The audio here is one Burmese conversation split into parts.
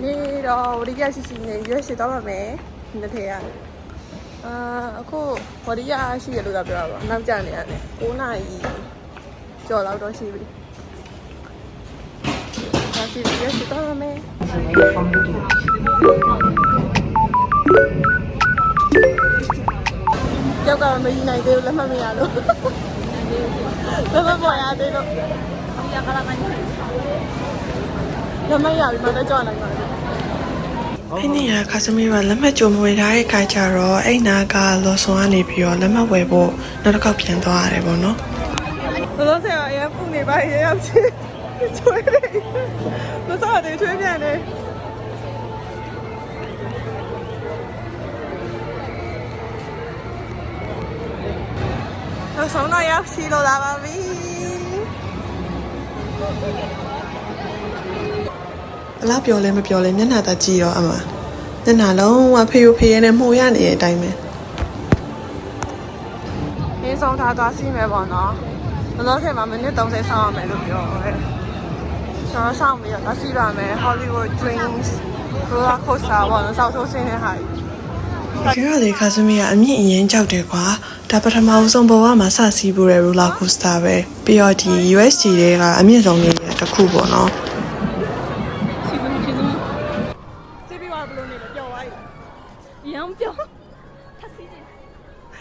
နေ့တော့ဝရိယရှိရှိနဲ့ရွေးရှိတော့ပါမယ်နှစ်ထည့်ရအခုဝရိယရှိရလို့တော့ပြောတာပါနောက်ကျနေရတယ်9နာရီကျော်လောက်တော့ရှိပြီဒါစီရွေးရှိတော့ပါမယ်ကြောက်ကမကြီးနိုင်သေးဘူးလက်မှတ်မရလို့လက်မှတ်ပေါ်ရသေးလို့ရကလာမနေလက်မှတ်ရပြီမတော့ကြောက်နိုင်ပါဘူးအဲ့ဒီကခါစမီကလက်မှတ်ကြုံမွေထားတဲ့ခါကျတော့အဲ့နာကလော်ဆွန်ကနေပြီးတော့လက်မှတ်ဝယ်ဖို့နောက်တစ်ခေါက်ပြန်သွားရတယ်ပေါ့နော်လောလောဆယ်အရင်ပုံနေပါရရောက်ချင်းချွေးတယ်မစောတယ်ချွေးပြန်တယ်နောက်ဆုံးတော့ရောက်ရှိလို့လာပါပြီဘလောက်ပြောလဲမပြောလဲမျက်နှာသာကြည့်တော့အမမျက်နှာလုံးဝဖေးဖေးနဲ့မှုရနေတဲ့အတိုင်းပဲရင်းဆုံးထားသွားစီးမယ်ပေါ့နော်လောလောဆယ်မှာမိနစ်30ဆောင်းရမယ်လို့ပြောတယ်ကျွန်တော်ဆောင်းပြီးတော့သွားစီးပါမယ် Hollywood Dreams roller coaster ပေါ့နော်စောက်ထိုးဆင်းတဲ့ဟာကြီးကြရလေခါစမီကအမြင့်အရင်ကြောက်တယ်ကွာဒါပထမဆုံးဘဝမှာစစီးဖို့တဲ့ roller coaster ပဲပြီးတော့ဒီ USG တွေကအမြင့်ဆုံးလေးတစ်ခုပေါ့နော်စီးပြီးတော့ဘယ်လိုနေလဲပျော်သွားပြီရမ်းပျော်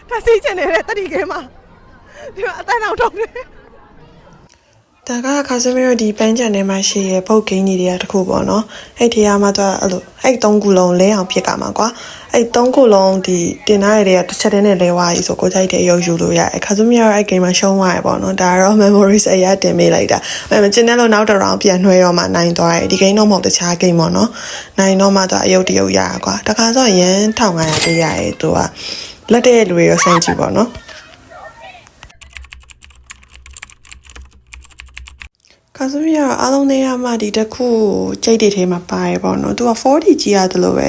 ထစီးချင်နေတဲ့တတိကဲမှာဒီမှာအတန်းအောင်ထုတ်နေဒါကခါစမီတို့ဒီပန်းချန်ထဲမှာရှိရပုတ်ဂိမ်းတွေကတခုပေါ့နော်အဲ့ဒီကမှတော့အဲ့လိုအဲ့3ခုလုံးလဲအောင်ဖြစ်ကြမှာကွာအဲ့3ခုလုံးဒီတင်ထားရတဲ့တစ်ချက်တည်းနဲ့လဲသွားပြီဆိုကိုကြိုက်တဲ့ရုပ်ယူလို့ရတယ်ခါစမီကတော့အဲ့ဂိမ်းမှာရှုံးသွားရပေါ့နော်ဒါကတော့ memories အရာတင်ပေးလိုက်တာမကျင်းတဲ့လို့နောက်တစ် round ပြန်နှွှဲတော့မှနိုင်သွားတယ်ဒီဂိမ်းတော့မဟုတ်တခြားဂိမ်းပေါ့နော်နိုင်တော့မှတော့အယုတ်တရုတ်ရတာကွာတခါဆိုရင်1500ပေးရတယ်သူကလက်တဲ့လူတွေရောစမ်းကြည့်ပေါ့နော်ခါစမီကတော့အားလုံးတွေကမှဒီတစ်ခုကြိတ်တွေထဲမှာပါတယ်ပေါ့နော်သူက 4D ကြီးရတယ်လို့ပဲ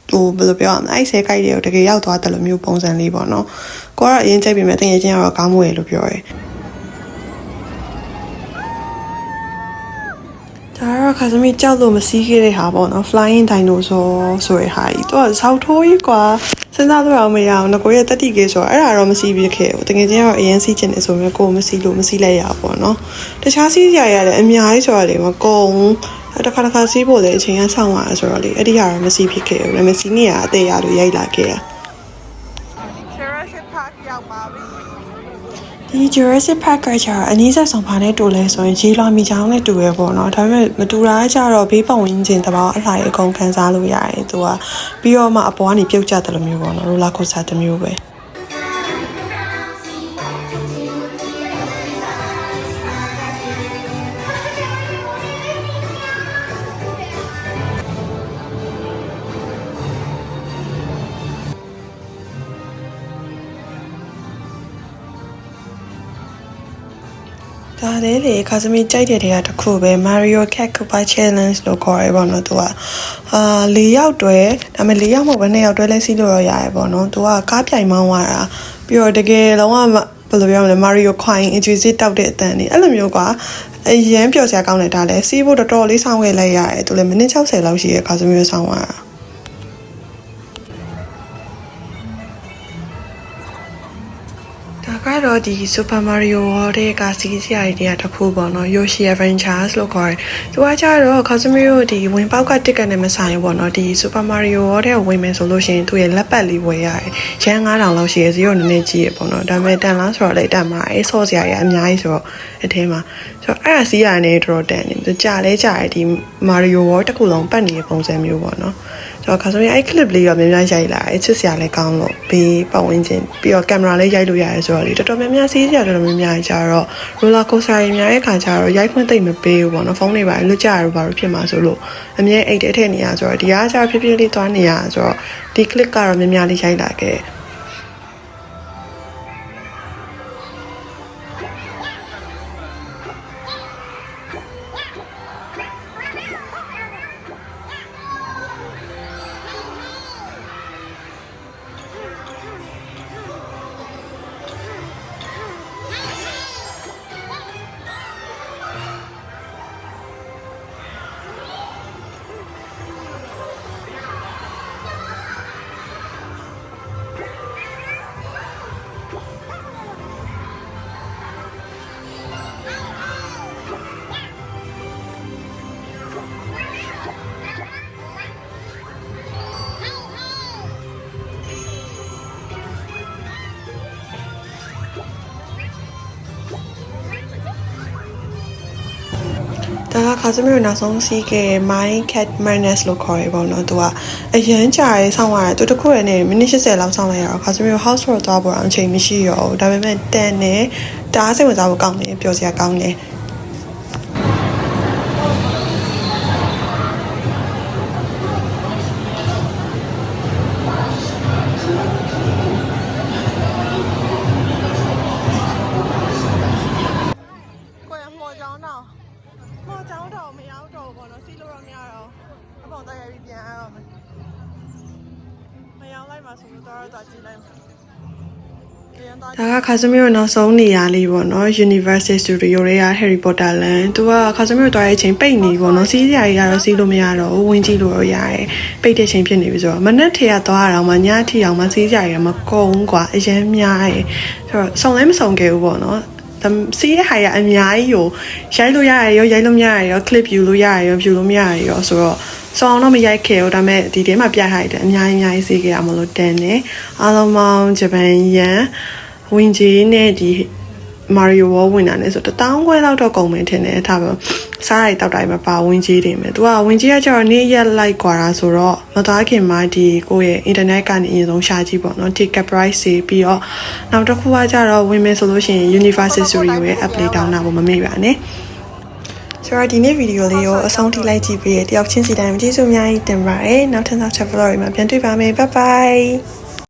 ဟိုဘယ်လိုပြောရမလဲအဲ့ဆဲကြိုက်တွေကိုတကယ်ရောက်သွားတယ်လို့မျိုးပုံစံလေးပေါ့နော်ကိုကတော့အရင်ကြိုက်ပြီမဲ့တကယ်ချင်းကတော့ကောင်းမှုရလို့ပြောရဲဒါကတော့ခါစမီကြောက်လို့မစီးခဲ့တဲ့ဟာပေါ့နော် flying dinosaur ဆိုတဲ့ဟာကြီးသူကဆောက်ထိုးကြီးကွာစဉ်းစားလို့အောင်မရအောင်ငကိုရဲ့တက်တိကေဆိုတော့အဲ့ဒါတော့မစီးပြခဲ့ဘူးတကယ်ချင်းကတော့အရင်စီးချင်တယ်ဆိုမျိုးကိုမစီးလို့မစီးလိုက်ရပါပေါ့နော်တခြားစီးကြရတယ်အများကြီးဆိုတော့လေမကုန်တစ်ခါစီးဖို့လေအချိန်ကဆောင်းသွားဆိုတော့လေအဲ့ဒီဟာတော့မစီးဖြစ်ခဲ့ဘူးဒါပေမဲ့စီးနေရအသေးရလို့ရိုက်လာခဲ့ရ Jurassic Park ရောက်ပါပြီဒီ Jurassic Park ကကျတော့အနည်းဆက်ဆောင်ပါနဲ့တူလဲဆိုရင်ဂျီလာမီချောင်းနဲ့တူရပေါ့နော်ဒါပေမဲ့မတူတာကျတော့ဘေးပတ်ဝန်းကျင်တဘာအလှအကုန်ခန်းစားလို့ရတယ်သူကပြီးတော့မှအပေါ်ကနေပြုတ်ကျတယ်လို့မျိုးပေါ့နော် roller coaster တစ်မျိုးပဲဒါလေးလေခါစမီကြိုက်တဲ့တွေကတခုပဲ Mario Kart Koopa Challenge လို့ခေါ်ရပေါ့နော်သူက4ယောက်တွဲဒါပေမဲ့4ယောက်မဟုတ်ဘဲ2ယောက်တွဲလဲစီးလို့ရရတယ်ပေါ့နော်သူကကားပြိုင်မောင်းရတာပြီးတော့တကယ်လုံးဝဘယ်လိုပြောမလဲ Mario Coin injury တောက်တဲ့အတန်นี่အဲ့လိုမျိုးကအရန်ပျော်စရာကောင်းတယ်ဒါလဲစီးဖို့တော်တော်လေးစောင့်ခဲ့လိုက်ရတယ်သူလည်းမိနစ်60လောက်ရှိရခါစမီစောင့်ရတာကတော့ဒီ Super Mario World ကစီးစရာတွေကတခုပေါ့နော် Yoshi Adventures လို့ခေါ်တယ်။သူကကြတော့ Cosmo ဒီဝင်ပေါက်ကတစ်ကတ်နဲ့မဆိုင်ပေါ့နော်ဒီ Super Mario World ထဲဝင်မယ်ဆိုလို့ရှိရင်သူရဲ့လက်ပတ်လေးဝယ်ရတယ်။ရန်9000လောက်ရှိရ0နည်းနည်းကြီးရပေါ့နော်။ဒါပေမဲ့တန်လားဆိုတော့လေတန်မှာအဲဆော့စရာတွေအများကြီးဆိုတော့အထဲမှာဆိုတော့အဲ့ဒါစီးရနေတော်တော်တန်နေသူကြာလဲကြာတယ်ဒီ Mario World တစ်ခုလုံးပတ်နေတဲ့ပုံစံမျိုးပေါ့နော်။တော့ခါဆိုရင်အဲ့ clip လေးတော့များများရိုက်လာတယ်ချစ်စရာလည်းကောင်းလို့ဘေးပတ်ဝန်းကျင်ပြီးတော့ကင်မရာလေးရိုက်လို့ရတယ်ဆိုတော့လေတော်တော်များများစီးစရာတော်တော်များများကြတော့ roller coaster တွေများတဲ့ခါကျတော့ရိုက်ခွင့်သိမ့်မပေးဘူးပေါ့နော်ဖုန်းတွေပါလွတ်ကြရတော့ဘာလို့ဖြစ်မှာဆိုလို့အမြဲအိတ်တဲ့ထည့်နေရဆိုတော့ဒီအားကျဖြည်းဖြည်းလေးသွားနေရဆိုတော့ဒီ clip ကတော့များများလေးရိုက်လာခဲ့ ါစမျိုးနောက်ဆုံးစီးခဲ့ Mind Cat Madness လို့ခေါ်ရပေါ့နော်သူကအရန်ကြာရေးဆောင်းရတယ်သူတခုရနေမိနစ်80လောက်ဆောင်းလိုက်ရတော့ခါစမျိုး house tour သွားပေါ်အောင်အချိန်မရှိရောဒါပေမဲ့တန်နေတအားစိတ်ဝင်စားဖို့ကောင်းတယ်ပျော်စရာကောင်းတယ်ဒါကခါစမီရိုနောက်ဆုံးနေရာလေးပေါ့နော် Universal Studio တွေက Harry Potter Land သူကခါစမီရိုတွားတဲ့အချိန်ပိတ်နေပေါ့နော်စီးစရာကြီးကတော့စီးလို့မရတော့ဘူးဝင်ကြည့်လို့ရရတယ်ပိတ်တဲ့ချိန်ဖြစ်နေပြီဆိုတော့မနက်ထေကသွားအောင်မှညထီအောင်မှစီးစရာကြီးမကုန်ကွာအရင်များတယ်ဆိုတော့စုံလည်းမစုံခဲ့ဘူးပေါ့နော်စီးတဲ့ဟာရအများကြီးကိုရိုက်လို့ရရရောရိုက်လို့မရရရော clip ယူလို့ရရရောဖြူလို့မရရရောဆိုတော့ဆောင်းတော့မရိုက်ခဲ့ဘူးဒါပေမဲ့ဒီထဲမှာပြထားတယ်အများကြီးစီးခဲ့ရမလို့တန်တယ်အားလုံးပေါင်းဂျပန်ယန်ဝင်ကြီးနဲ့ဒီ Mario World ဝင်တာနဲ့ဆို1000ခွဲလောက်တော့ကုန်မယ်ထင်တယ်ဒါပဲစားရိုက်တောက်တိုင်းမှာပါဝင်ကြီးတွေမယ်သူကဝင်ကြီးကကျတော့နေ့ရက်လိုက်กว่าတာဆိုတော့မသားခင်မှာဒီကိုယ့်ရဲ့ internet ကနေအရင်ဆုံးရှာကြည့်ပေါ့နော် ticket price တွေပြီးတော့နောက်တစ်ခုကကျတော့ဝင်မယ်ဆိုလို့ရှိရင် Universal Studio ရဲ့ app လေးတောင်းတာကိုမမေ့ပါနဲ့ဆိုတော့ဒီနေ့ဗီဒီယိုလေးကိုအဆုံးထိလိုက်ကြည့်ပြီးတယောက်ချင်းစီတိုင်းကျေးဇူးအများကြီးတင်ပါတယ်နောက်ထပ် travel တွေမှာပြန်တွေ့ပါမယ် bye bye